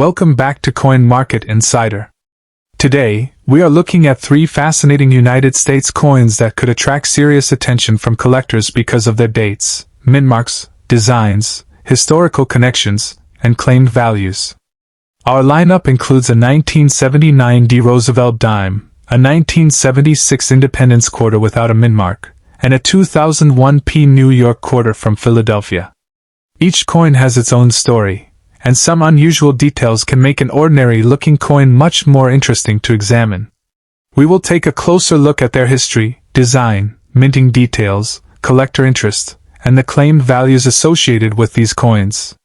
Welcome back to Coin Market Insider. Today, we are looking at 3 fascinating United States coins that could attract serious attention from collectors because of their dates, mint marks, designs, historical connections, and claimed values. Our lineup includes a 1979 Roosevelt Dime, a 1976 Independence Quarter without a mint mark, and a 2001 New York Quarter from Philadelphia. Each coin has its own story, and some unusual details can make an ordinary-looking coin much more interesting to examine. We will take a closer look at their history, design, minting details, collector interest, and the claimed values associated with these coins.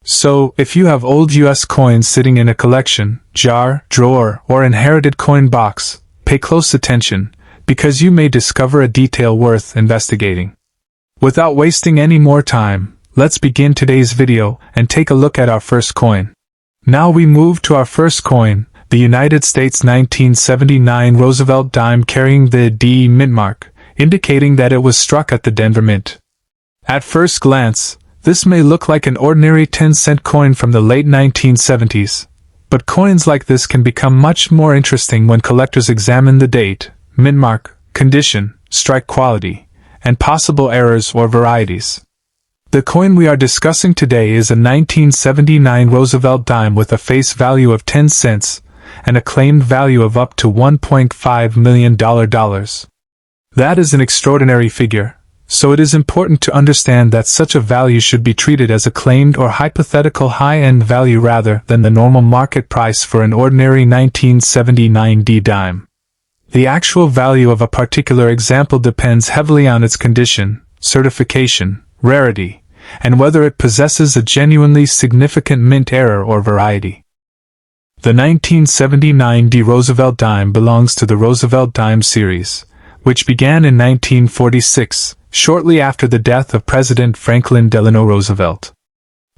So, if you have old US coins sitting in a collection, jar, drawer, or inherited coin box, pay close attention, because you may discover a detail worth investigating. Without wasting any more time, let's begin today's video and take a look at our first coin. Now we move to our first coin, the United States 1979 Roosevelt Dime carrying the D mint mark, indicating that it was struck at the Denver Mint. At first glance, this may look like an ordinary 10-cent coin from the late 1970s, but coins like this can become much more interesting when collectors examine the date, mint mark, condition, strike quality, and possible errors or varieties. The coin we are discussing today is a 1979 Roosevelt Dime with a face value of 10 cents and a claimed value of up to $1.5 million. That is an extraordinary figure, so it is important to understand that such a value should be treated as a claimed or hypothetical high-end value rather than the normal market price for an ordinary 1979 D dime. The actual value of a particular example depends heavily on its condition, certification, rarity, and whether it possesses a genuinely significant mint error or variety. The 1979 D Roosevelt Dime belongs to the Roosevelt Dime series, which began in 1946, shortly after the death of President Franklin Delano Roosevelt.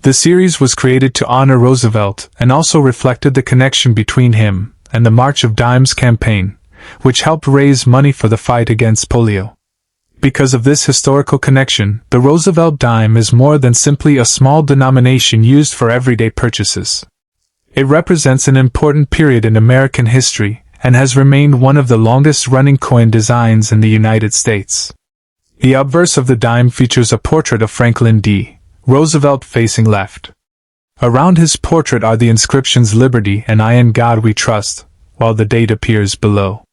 The series was created to honor Roosevelt and also reflected the connection between him and the March of Dimes campaign, which helped raise money for the fight against polio. Because of this historical connection, the Roosevelt Dime is more than simply a small denomination used for everyday purchases. It represents an important period in American history and has remained one of the longest-running coin designs in the United States. The obverse of the dime features a portrait of Franklin D. Roosevelt facing left. Around his portrait are the inscriptions "Liberty" and "I in God We Trust," while the date appears below.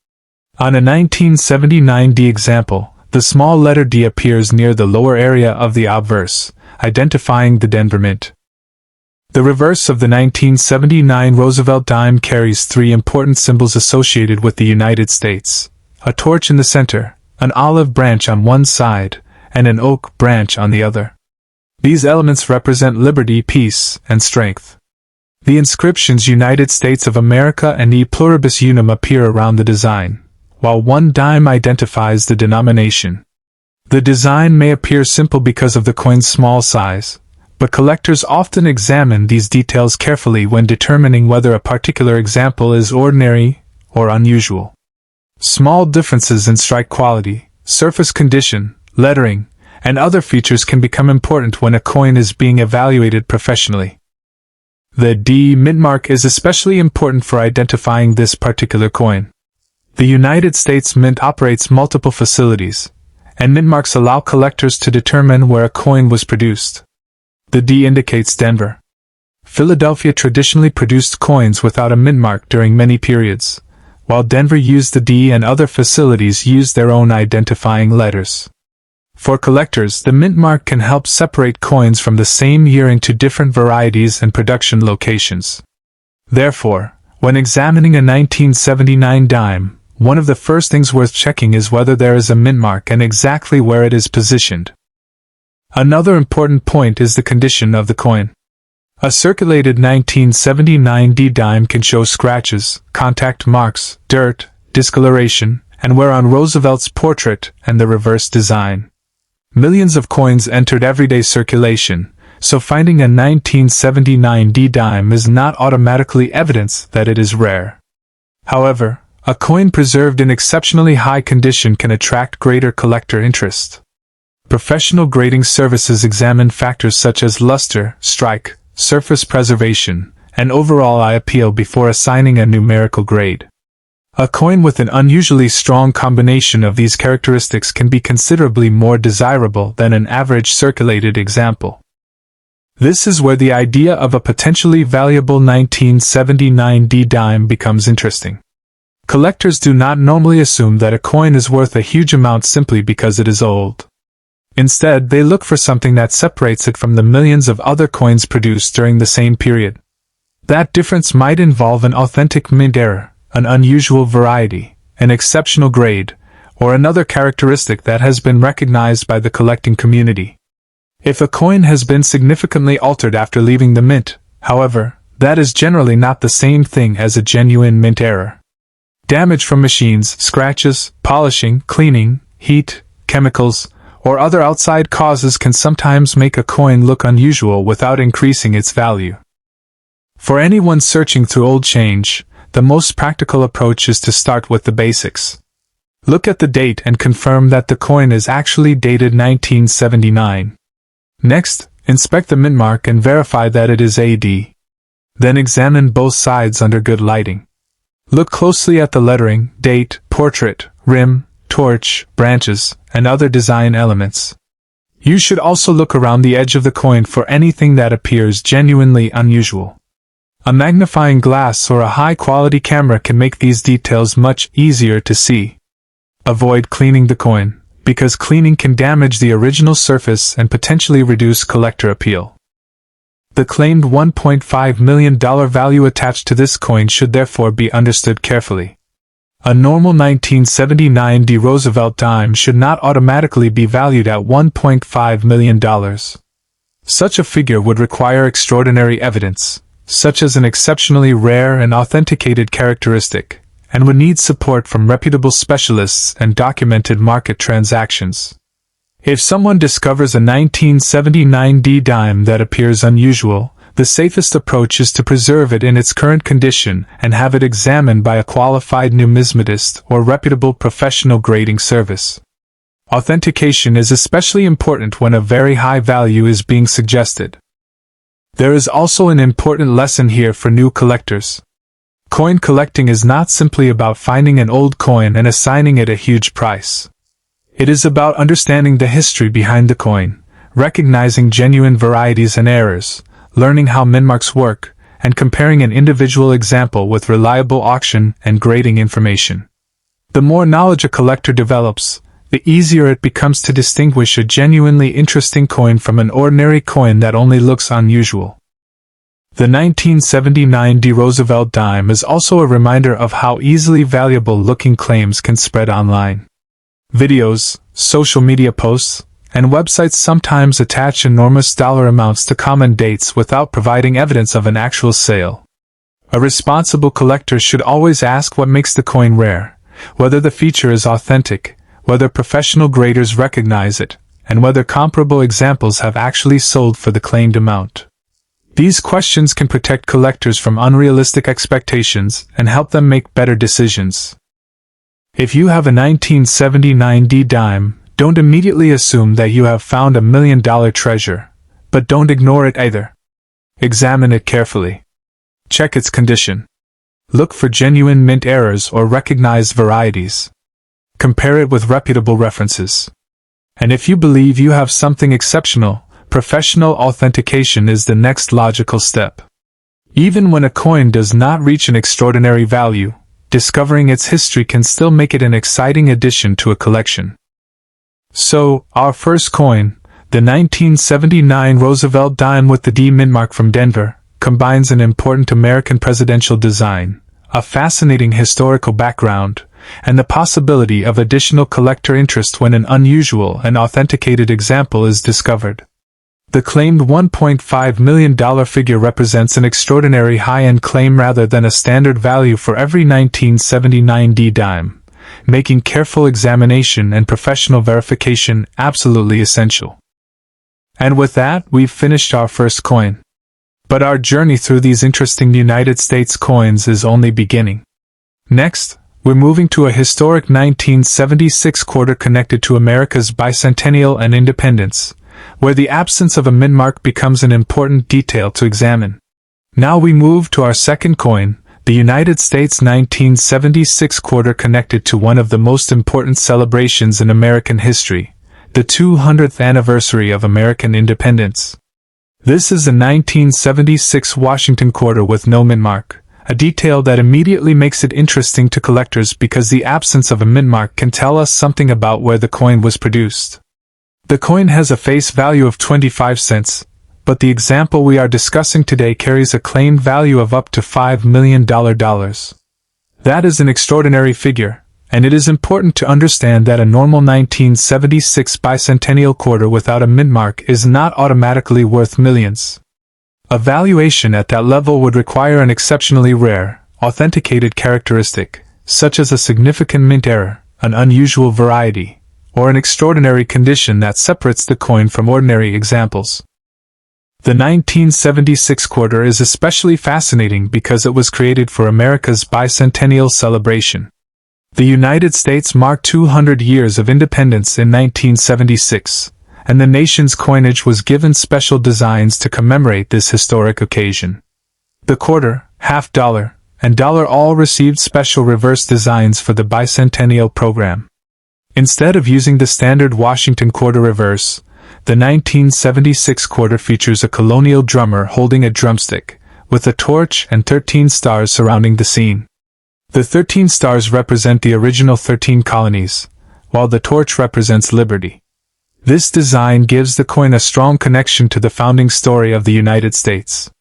On a 1979 D example, the small letter D appears near the lower area of the obverse, identifying the Denver Mint. The reverse of the 1979 Roosevelt Dime carries 3 important symbols associated with the United States: a torch in the center, an olive branch on one side, and an oak branch on the other. These elements represent liberty, peace, and strength. The inscriptions "United States of America" and "E Pluribus Unum" appear around the design, while one dime identifies the denomination. The design may appear simple because of the coin's small size, but collectors often examine these details carefully when determining whether a particular example is ordinary or unusual. Small differences in strike quality, surface condition, lettering, and other features can become important when a coin is being evaluated professionally. The D mint mark is especially important for identifying this particular coin. The United States Mint operates multiple facilities, and mint marks allow collectors to determine where a coin was produced. The D indicates Denver. Philadelphia traditionally produced coins without a mint mark during many periods, while Denver used the D and other facilities used their own identifying letters. For collectors, the mint mark can help separate coins from the same year into different varieties and production locations. Therefore, when examining a 1979 dime, one of the first things worth checking is whether there is a mint mark and exactly where it is positioned. Another important point is the condition of the coin. A circulated 1979 D dime can show scratches, contact marks, dirt, discoloration, and wear on Roosevelt's portrait and the reverse design. Millions of coins entered everyday circulation, so finding a 1979 D dime is not automatically evidence that it is rare. However, a coin preserved in exceptionally high condition can attract greater collector interest. Professional grading services examine factors such as luster, strike, surface preservation, and overall eye appeal before assigning a numerical grade. A coin with an unusually strong combination of these characteristics can be considerably more desirable than an average circulated example. This is where the idea of a potentially valuable 1979 D dime becomes interesting. Collectors do not normally assume that a coin is worth a huge amount simply because it is old. Instead, they look for something that separates it from the millions of other coins produced during the same period. That difference might involve an authentic mint error, an unusual variety, an exceptional grade, or another characteristic that has been recognized by the collecting community. If a coin has been significantly altered after leaving the mint, however, that is generally not the same thing as a genuine mint error. Damage from machines, scratches, polishing, cleaning, heat, chemicals, or other outside causes can sometimes make a coin look unusual without increasing its value. For anyone searching through old change, the most practical approach is to start with the basics. Look at the date and confirm that the coin is actually dated 1979. Next, inspect the mint mark and verify that it is AD. Then examine both sides under good lighting. Look closely at the lettering, date, portrait, rim, torch, branches, and other design elements. You should also look around the edge of the coin for anything that appears genuinely unusual. A magnifying glass or a high-quality camera can make these details much easier to see. Avoid cleaning the coin, because cleaning can damage the original surface and potentially reduce collector appeal. The claimed $1.5 million value attached to this coin should therefore be understood carefully. A normal 1979 D Roosevelt dime should not automatically be valued at $1.5 million. Such a figure would require extraordinary evidence, such as an exceptionally rare and authenticated characteristic, and would need support from reputable specialists and documented market transactions. If someone discovers a 1979 D dime that appears unusual, the safest approach is to preserve it in its current condition and have it examined by a qualified numismatist or reputable professional grading service. Authentication is especially important when a very high value is being suggested. There is also an important lesson here for new collectors. Coin collecting is not simply about finding an old coin and assigning it a huge price. It is about understanding the history behind the coin, recognizing genuine varieties and errors, learning how mintmarks work, and comparing an individual example with reliable auction and grading information. The more knowledge a collector develops, the easier it becomes to distinguish a genuinely interesting coin from an ordinary coin that only looks unusual. The 1979 D Roosevelt dime is also a reminder of how easily valuable-looking claims can spread online. Videos, social media posts, and websites sometimes attach enormous dollar amounts to common dates without providing evidence of an actual sale. A responsible collector should always ask what makes the coin rare, whether the feature is authentic, whether professional graders recognize it, and whether comparable examples have actually sold for the claimed amount. These questions can protect collectors from unrealistic expectations and help them make better decisions. If you have a 1979 D dime, don't immediately assume that you have found $1 million treasure, but don't ignore it either. Examine it carefully. Check its condition. Look for genuine mint errors or recognized varieties. Compare it with reputable references. And if you believe you have something exceptional, professional authentication is the next logical step. Even when a coin does not reach an extraordinary value, discovering its history can still make it an exciting addition to a collection. So, our first coin, the 1979 Roosevelt Dime with the D mintmark from Denver, combines an important American presidential design, a fascinating historical background, and the possibility of additional collector interest when an unusual and authenticated example is discovered. The claimed $1.5 million figure represents an extraordinary high-end claim rather than a standard value for every 1979 D dime, making careful examination and professional verification absolutely essential. And with that, we've finished our first coin. But our journey through these interesting United States coins is only beginning. Next, we're moving to a historic 1976 quarter connected to America's bicentennial and independence, where the absence of a mintmark becomes an important detail to examine. Now we move to our second coin, the United States 1976 quarter, connected to one of the most important celebrations in American history, the 200th anniversary of American independence. This is the 1976 Washington quarter with no mintmark, a detail that immediately makes it interesting to collectors because the absence of a mintmark can tell us something about where the coin was produced. The coin has a face value of 25 cents, but the example we are discussing today carries a claimed value of up to $5 million. That is an extraordinary figure, and it is important to understand that a normal 1976 bicentennial quarter without a mintmark is not automatically worth millions. A valuation at that level would require an exceptionally rare, authenticated characteristic, such as a significant mint error, an unusual variety, or an extraordinary condition that separates the coin from ordinary examples. The 1976 quarter is especially fascinating because it was created for America's bicentennial celebration. The United States marked 200 years of independence in 1976, and the nation's coinage was given special designs to commemorate this historic occasion. The quarter, half dollar, and dollar all received special reverse designs for the bicentennial program. Instead of using the standard Washington quarter reverse, the 1976 quarter features a colonial drummer holding a drumstick, with a torch and 13 stars surrounding the scene. The 13 stars represent the original 13 colonies, while the torch represents liberty. This design gives the coin a strong connection to the founding story of the United States.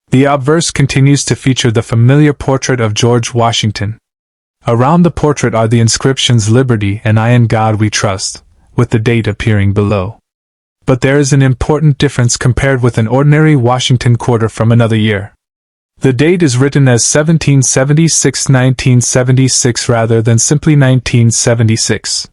The obverse continues to feature the familiar portrait of George Washington. Around the portrait are the inscriptions "Liberty" and "I in God We Trust," with the date appearing below. But there is an important difference compared with an ordinary Washington quarter from another year. The date is written as 1776-1976 rather than simply 1976.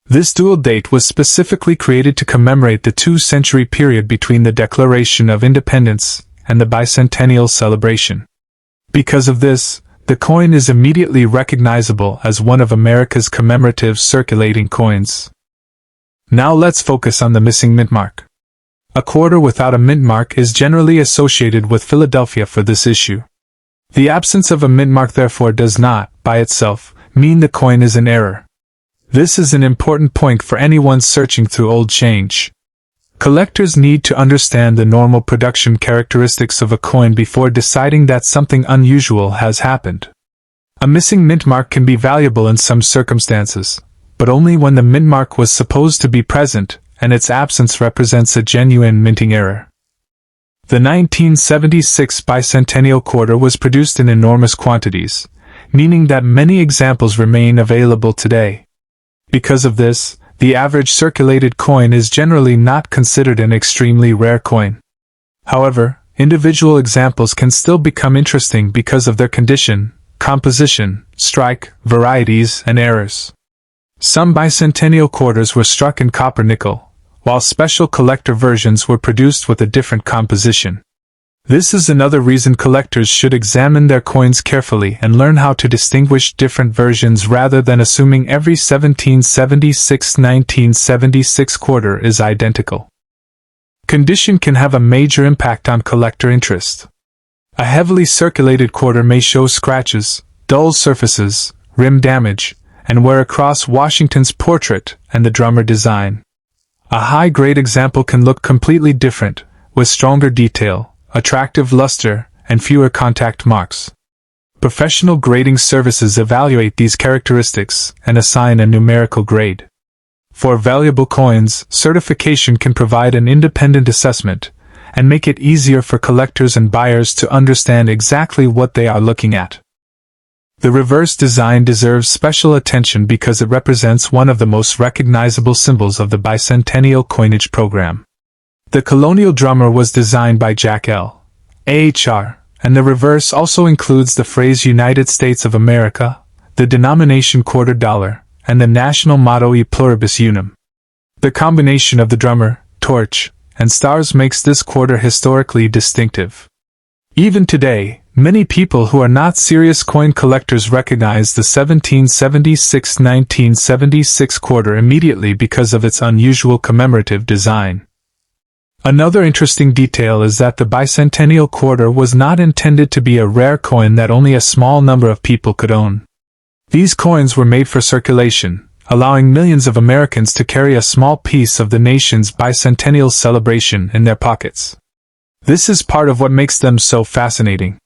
This dual date was specifically created to commemorate the 2-century period between the Declaration of Independence and the bicentennial celebration. Because of this, the coin is immediately recognizable as one of America's commemorative circulating coins. Now let's focus on the missing mintmark. A quarter without a mintmark is generally associated with Philadelphia for this issue. The absence of a mintmark therefore does not, by itself, mean the coin is in error. This is an important point for anyone searching through old change. Collectors need to understand the normal production characteristics of a coin before deciding that something unusual has happened. A missing mintmark can be valuable in some circumstances, but only when the mintmark was supposed to be present, and its absence represents a genuine minting error. The 1976 bicentennial quarter was produced in enormous quantities, meaning that many examples remain available today. Because of this, the average circulated coin is generally not considered an extremely rare coin. However, individual examples can still become interesting because of their condition, composition, strike, varieties, and errors. Some bicentennial quarters were struck in copper-nickel, while special collector versions were produced with a different composition. This is another reason collectors should examine their coins carefully and learn how to distinguish different versions rather than assuming every 1776-1976 quarter is identical. Condition can have a major impact on collector interest. A heavily circulated quarter may show scratches, dull surfaces, rim damage, and wear across Washington's portrait and the drummer design. A high-grade example can look completely different, with stronger detail, attractive luster, and fewer contact marks. Professional grading services evaluate these characteristics and assign a numerical grade. For valuable coins, certification can provide an independent assessment and make it easier for collectors and buyers to understand exactly what they are looking at. The reverse design deserves special attention because it represents one of the most recognizable symbols of the bicentennial coinage program. The colonial drummer was designed by Jack L. Ahr, and the reverse also includes the phrase United States of America, the denomination quarter dollar, and the national motto E pluribus unum. The combination of the drummer, torch, and stars makes this quarter historically distinctive. Even today, many people who are not serious coin collectors recognize the 1776-1976 quarter immediately because of its unusual commemorative design. Another interesting detail is that the Bicentennial Quarter was not intended to be a rare coin that only a small number of people could own. These coins were made for circulation, allowing millions of Americans to carry a small piece of the nation's bicentennial celebration in their pockets. This is part of what makes them so fascinating.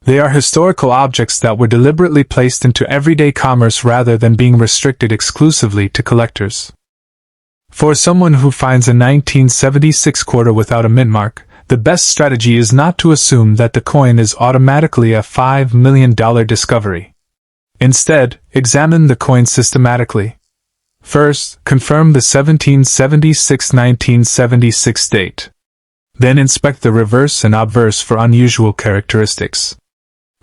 They are historical objects that were deliberately placed into everyday commerce rather than being restricted exclusively to collectors. For someone who finds a 1976 quarter without a mintmark, the best strategy is not to assume that the coin is automatically a $5 million discovery. Instead, examine the coin systematically. First, confirm the 1776-1976 date. Then inspect the reverse and obverse for unusual characteristics.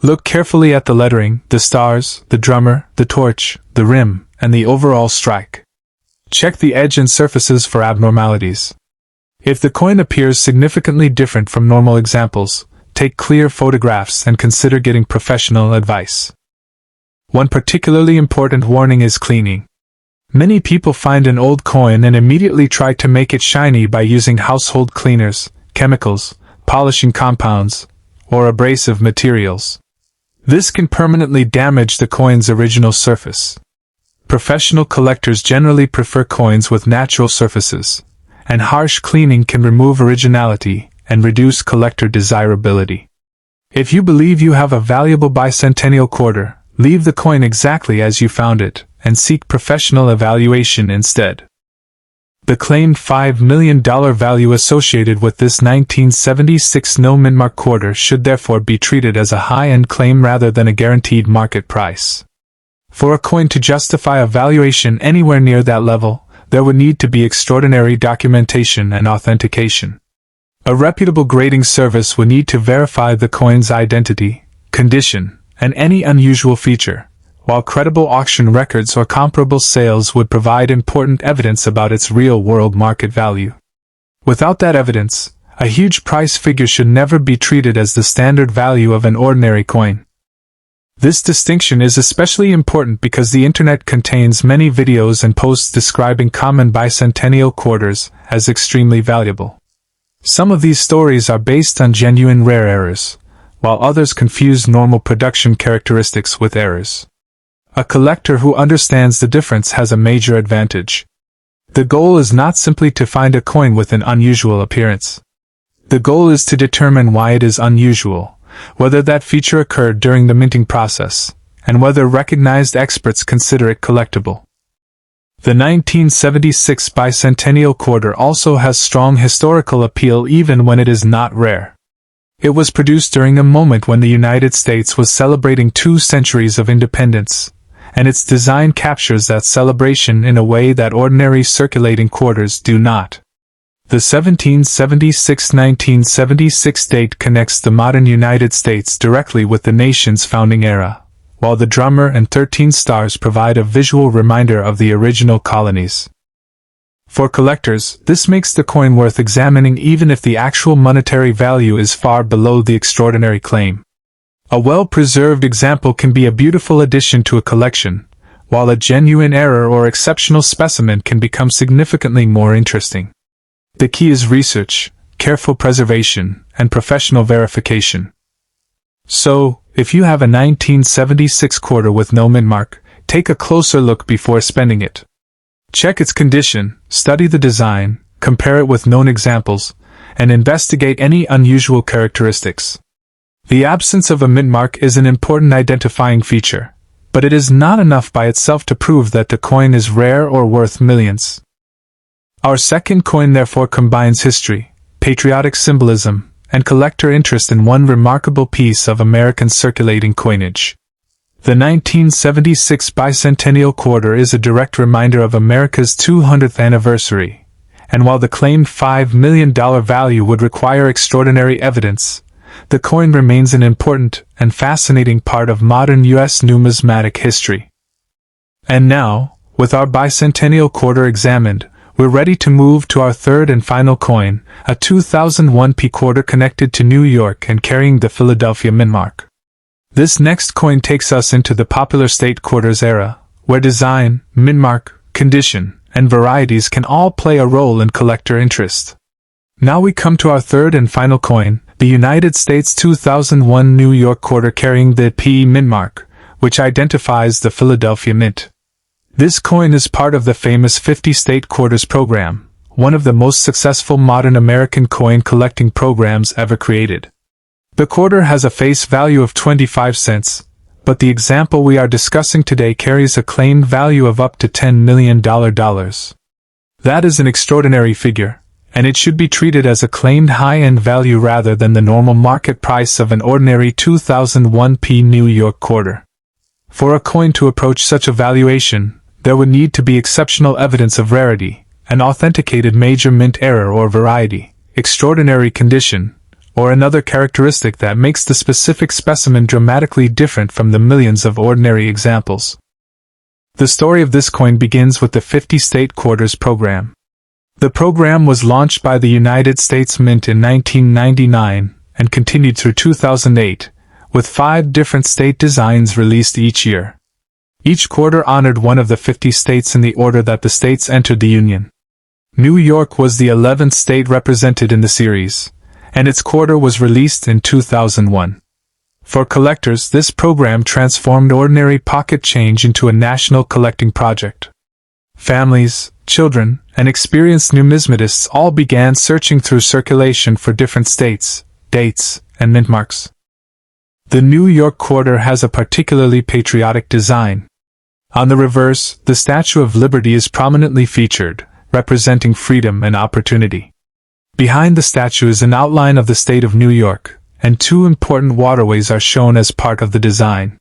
Look carefully at the lettering, the stars, the drummer, the torch, the rim, and the overall strike. Check the edge and surfaces for abnormalities. If the coin appears significantly different from normal examples, take clear photographs and consider getting professional advice. One particularly important warning is cleaning. Many people find an old coin and immediately try to make it shiny by using household cleaners, chemicals, polishing compounds, or abrasive materials. This can permanently damage the coin's original surface. Professional collectors generally prefer coins with natural surfaces, and harsh cleaning can remove originality and reduce collector desirability. If you believe you have a valuable bicentennial quarter, leave the coin exactly as you found it, and seek professional evaluation instead. The claimed $5 million value associated with this 1976 no-mintmark quarter should therefore be treated as a high-end claim rather than a guaranteed market price. For a coin to justify a valuation anywhere near that level, there would need to be extraordinary documentation and authentication. A reputable grading service would need to verify the coin's identity, condition, and any unusual feature, while credible auction records or comparable sales would provide important evidence about its real-world market value. Without that evidence, a huge price figure should never be treated as the standard value of an ordinary coin. This distinction is especially important because the internet contains many videos and posts describing common bicentennial quarters as extremely valuable. Some of these stories are based on genuine rare errors, while others confuse normal production characteristics with errors. A collector who understands the difference has a major advantage. The goal is not simply to find a coin with an unusual appearance. The goal is to determine why it is unusual, whether that feature occurred during the minting process, and whether recognized experts consider it collectible. The 1976 Bicentennial Quarter also has strong historical appeal even when it is not rare. It was produced during a moment when the United States was celebrating 2 centuries of independence, and its design captures that celebration in a way that ordinary circulating quarters do not. The 1776-1976 date connects the modern United States directly with the nation's founding era, while the drummer and 13 stars provide a visual reminder of the original colonies. For collectors, this makes the coin worth examining even if the actual monetary value is far below the extraordinary claim. A well-preserved example can be a beautiful addition to a collection, while a genuine error or exceptional specimen can become significantly more interesting. The key is research, careful preservation, and professional verification. So, if you have a 1976 quarter with no mintmark, take a closer look before spending it. Check its condition, study the design, compare it with known examples, and investigate any unusual characteristics. The absence of a mintmark is an important identifying feature, but it is not enough by itself to prove that the coin is rare or worth millions. Our second coin therefore combines history, patriotic symbolism, and collector interest in one remarkable piece of American circulating coinage. The 1976 Bicentennial Quarter is a direct reminder of America's 200th anniversary, and while the claimed $5 million value would require extraordinary evidence, the coin remains an important and fascinating part of modern U.S. numismatic history. And now, with our Bicentennial Quarter examined, we're ready to move to our third and final coin, a 2001 P quarter connected to New York and carrying the Philadelphia mintmark. This next coin takes us into the popular state quarters era, where design, mintmark, condition, and varieties can all play a role in collector interest. Now we come to our third and final coin, the United States 2001 New York Quarter carrying the P mintmark, which identifies the Philadelphia Mint. This coin is part of the famous 50-state quarters program, one of the most successful modern American coin collecting programs ever created. The quarter has a face value of 25 cents, but the example we are discussing today carries a claimed value of up to $10 million. That is an extraordinary figure, and it should be treated as a claimed high-end value rather than the normal market price of an ordinary 2001 P New York quarter. For a coin to approach such a valuation, there would need to be exceptional evidence of rarity, an authenticated major mint error or variety, extraordinary condition, or another characteristic that makes the specific specimen dramatically different from the millions of ordinary examples. The story of this coin begins with the 50-state quarters program. The program was launched by the United States Mint in 1999 and continued through 2008, with 5 different state designs released each year. Each quarter honored one of the 50 states in the order that the states entered the Union. New York was the 11th state represented in the series, and its quarter was released in 2001. For collectors, this program transformed ordinary pocket change into a national collecting project. Families, children, and experienced numismatists all began searching through circulation for different states, dates, and mintmarks. The New York quarter has a particularly patriotic design. On the reverse, the Statue of Liberty is prominently featured, representing freedom and opportunity. Behind the statue is an outline of the state of New York, and 2 important waterways are shown as part of the design.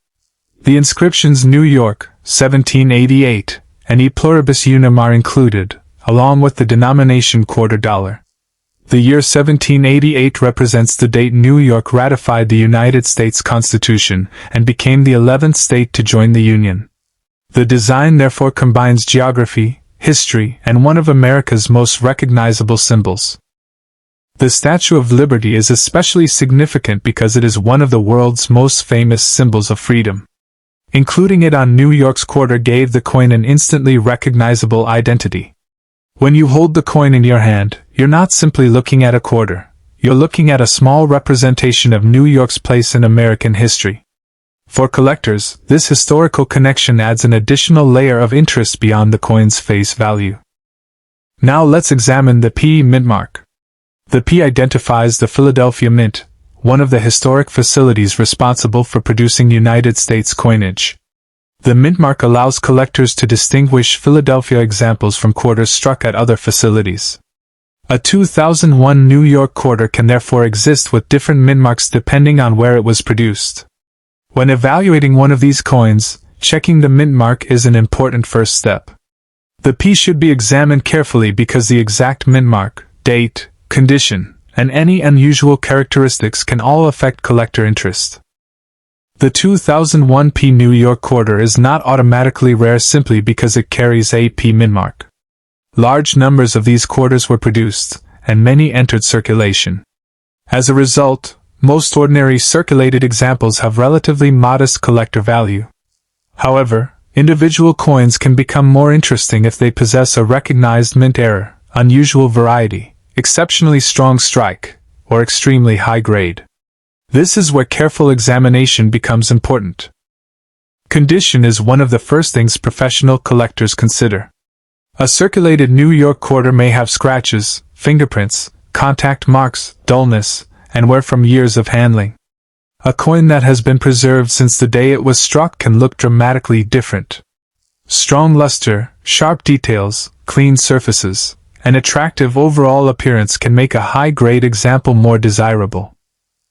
The inscriptions New York, 1788, and E Pluribus Unum are included, along with the denomination quarter dollar. The year 1788 represents the date New York ratified the United States Constitution and became the 11th state to join the Union. The design therefore combines geography, history, and one of America's most recognizable symbols. The Statue of Liberty is especially significant because it is one of the world's most famous symbols of freedom. Including it on New York's quarter gave the coin an instantly recognizable identity. When you hold the coin in your hand, you're not simply looking at a quarter, you're looking at a small representation of New York's place in American history. For collectors, this historical connection adds an additional layer of interest beyond the coin's face value. Now let's examine the P mintmark. The P identifies the Philadelphia Mint, one of the historic facilities responsible for producing United States coinage. The mintmark allows collectors to distinguish Philadelphia examples from quarters struck at other facilities. A 2001 New York quarter can therefore exist with different mintmarks depending on where it was produced. When evaluating one of these coins, checking the mintmark is an important first step. The P should be examined carefully because the exact mintmark, date, condition, and any unusual characteristics can all affect collector interest. The 2001 P New York quarter is not automatically rare simply because it carries a P mintmark. Large numbers of these quarters were produced, and many entered circulation. As a result, most ordinary circulated examples have relatively modest collector value. However, individual coins can become more interesting if they possess a recognized mint error, unusual variety, exceptionally strong strike, or extremely high grade. This is where careful examination becomes important. Condition is one of the first things professional collectors consider. A circulated New York quarter may have scratches, fingerprints, contact marks, dullness, and wear from years of handling. A coin that has been preserved since the day it was struck can look dramatically different. Strong luster, sharp details, clean surfaces, and attractive overall appearance can make a high-grade example more desirable.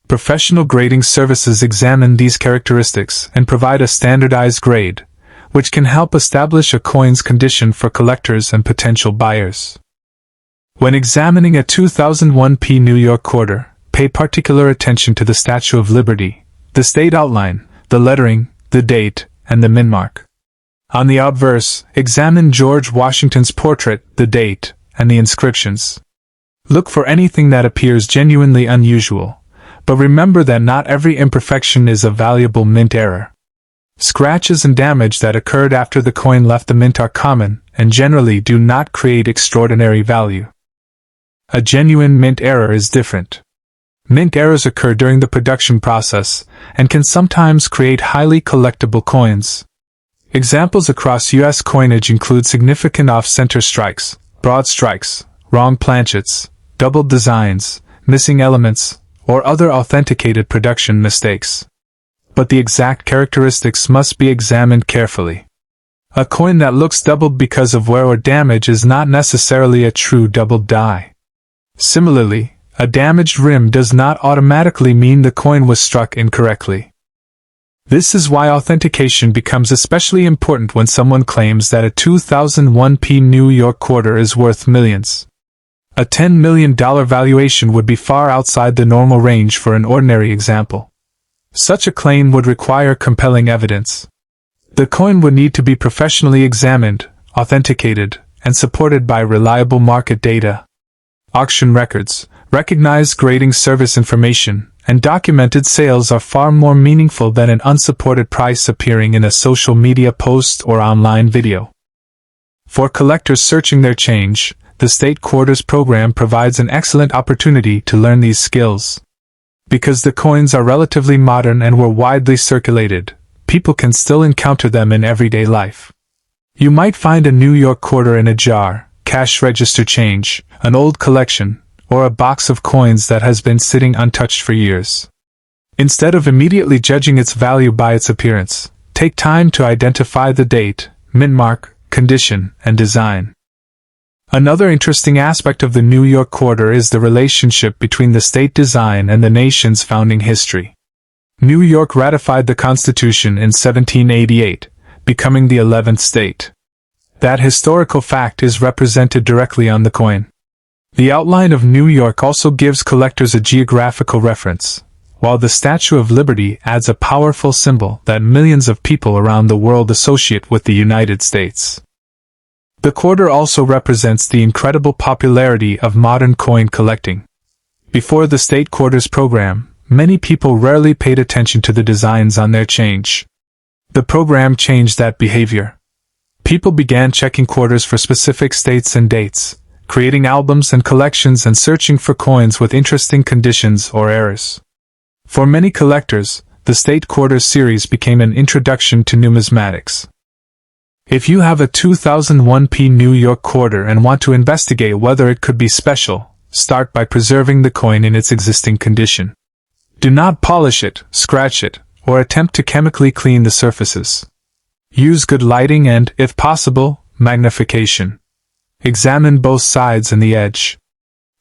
Professional grading services examine these characteristics and provide a standardized grade, which can help establish a coin's condition for collectors and potential buyers. When examining a 2001 P New York quarter, pay particular attention to the Statue of Liberty, the state outline, the lettering, the date, and the mintmark. On the obverse, examine George Washington's portrait, the date, and the inscriptions. Look for anything that appears genuinely unusual, but remember that not every imperfection is a valuable mint error. Scratches and damage that occurred after the coin left the mint are common, and generally do not create extraordinary value. A genuine mint error is different. Mint errors occur during the production process and can sometimes create highly collectible coins. Examples across U.S. coinage include significant off-center strikes, broad strikes, wrong planchets, doubled designs, missing elements, or other authenticated production mistakes. But the exact characteristics must be examined carefully. A coin that looks doubled because of wear or damage is not necessarily a true doubled die. Similarly, a damaged rim does not automatically mean the coin was struck incorrectly. This is why authentication becomes especially important when someone claims that a 2001 New York Quarter is worth millions. A $10 million valuation would be far outside the normal range for an ordinary example. Such a claim would require compelling evidence. The coin would need to be professionally examined, authenticated, and supported by reliable market data. Auction records, recognized grading service information, and documented sales are far more meaningful than an unsupported price appearing in a social media post or online video. For collectors searching their change, the State Quarters program provides an excellent opportunity to learn these skills. Because the coins are relatively modern and were widely circulated, people can still encounter them in everyday life. You might find a New York quarter in a jar, cash register change, an old collection, or a box of coins that has been sitting untouched for years. Instead of immediately judging its value by its appearance, take time to identify the date, mint mark, condition, and design. Another interesting aspect of the New York Quarter is the relationship between the state design and the nation's founding history. New York ratified the Constitution in 1788, becoming the 11th state. That historical fact is represented directly on the coin. The outline of New York also gives collectors a geographical reference, while the Statue of Liberty adds a powerful symbol that millions of people around the world associate with the United States. The quarter also represents the incredible popularity of modern coin collecting. Before the State Quarters program, many people rarely paid attention to the designs on their change. The program changed that behavior. People began checking quarters for specific states and dates, creating albums and collections and searching for coins with interesting conditions or errors. For many collectors, the State Quarters series became an introduction to numismatics. If you have a 2001 New York Quarter and want to investigate whether it could be special, start by preserving the coin in its existing condition. Do not polish it, scratch it, or attempt to chemically clean the surfaces. Use good lighting and, if possible, magnification. Examine both sides and the edge.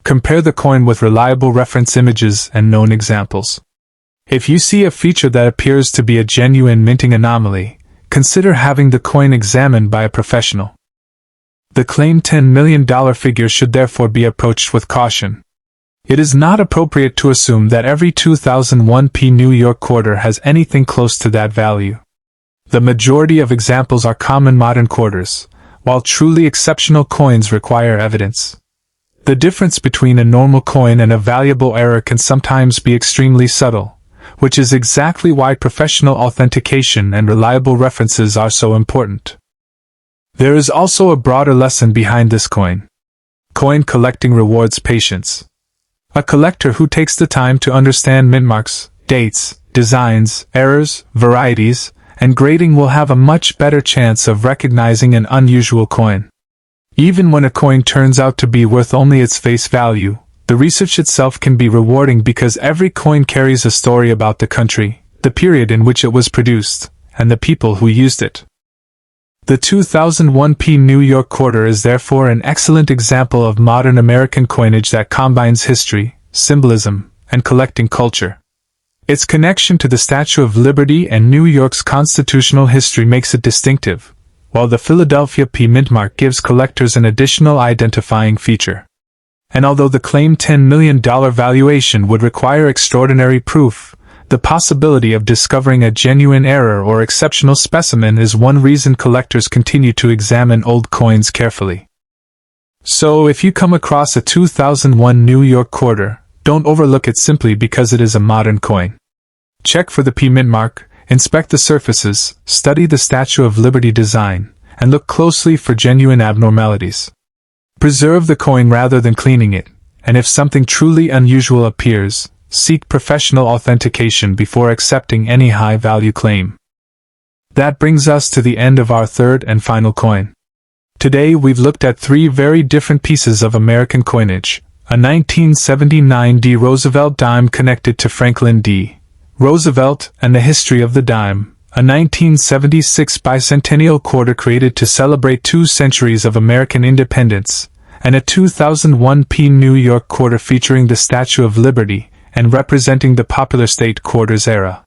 Compare the coin with reliable reference images and known examples. If you see a feature that appears to be a genuine minting anomaly, consider having the coin examined by a professional. The claimed $10 million figure should therefore be approached with caution. It is not appropriate to assume that every 2001 New York Quarter has anything close to that value. The majority of examples are common modern quarters, while truly exceptional coins require evidence. The difference between a normal coin and a valuable error can sometimes be extremely subtle, which is exactly why professional authentication and reliable references are so important. There is also a broader lesson behind this coin. Coin collecting rewards patience. A collector who takes the time to understand mint marks, dates, designs, errors, varieties, and grading will have a much better chance of recognizing an unusual coin. Even when a coin turns out to be worth only its face value, the research itself can be rewarding because every coin carries a story about the country, the period in which it was produced, and the people who used it. The 2001 New York Quarter is therefore an excellent example of modern American coinage that combines history, symbolism, and collecting culture. Its connection to the Statue of Liberty and New York's constitutional history makes it distinctive, while the Philadelphia mint mark gives collectors an additional identifying feature. And although the claimed $10 million valuation would require extraordinary proof, the possibility of discovering a genuine error or exceptional specimen is one reason collectors continue to examine old coins carefully. So if you come across a 2001 New York Quarter, don't overlook it simply because it is a modern coin. Check for the mint mark, inspect the surfaces, study the Statue of Liberty design, and look closely for genuine abnormalities. Preserve the coin rather than cleaning it, and if something truly unusual appears, seek professional authentication before accepting any high-value claim. That brings us to the end of our third and final coin. Today we've looked at three very different pieces of American coinage: a 1979 D. Roosevelt dime connected to Franklin D. Roosevelt and the history of the dime, a 1976 Bicentennial Quarter created to celebrate 2 centuries of American independence, and a 2001 New York Quarter featuring the Statue of Liberty and representing the popular state quarters era.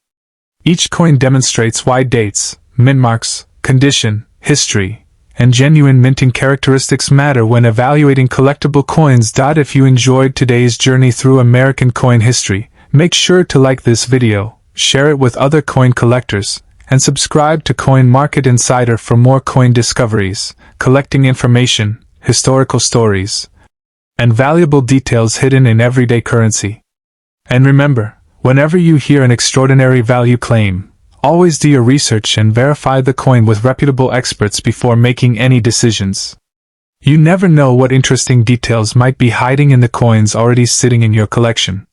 Each coin demonstrates why dates, mintmarks, condition, history, and genuine minting characteristics matter when evaluating collectible coins. If you enjoyed today's journey through American coin history, make sure to like this video, share it with other coin collectors, and subscribe to Coin Market Insider for more coin discoveries, collecting information, historical stories, and valuable details hidden in everyday currency. And remember, whenever you hear an extraordinary value claim, always do your research and verify the coin with reputable experts before making any decisions. You never know what interesting details might be hiding in the coins already sitting in your collection.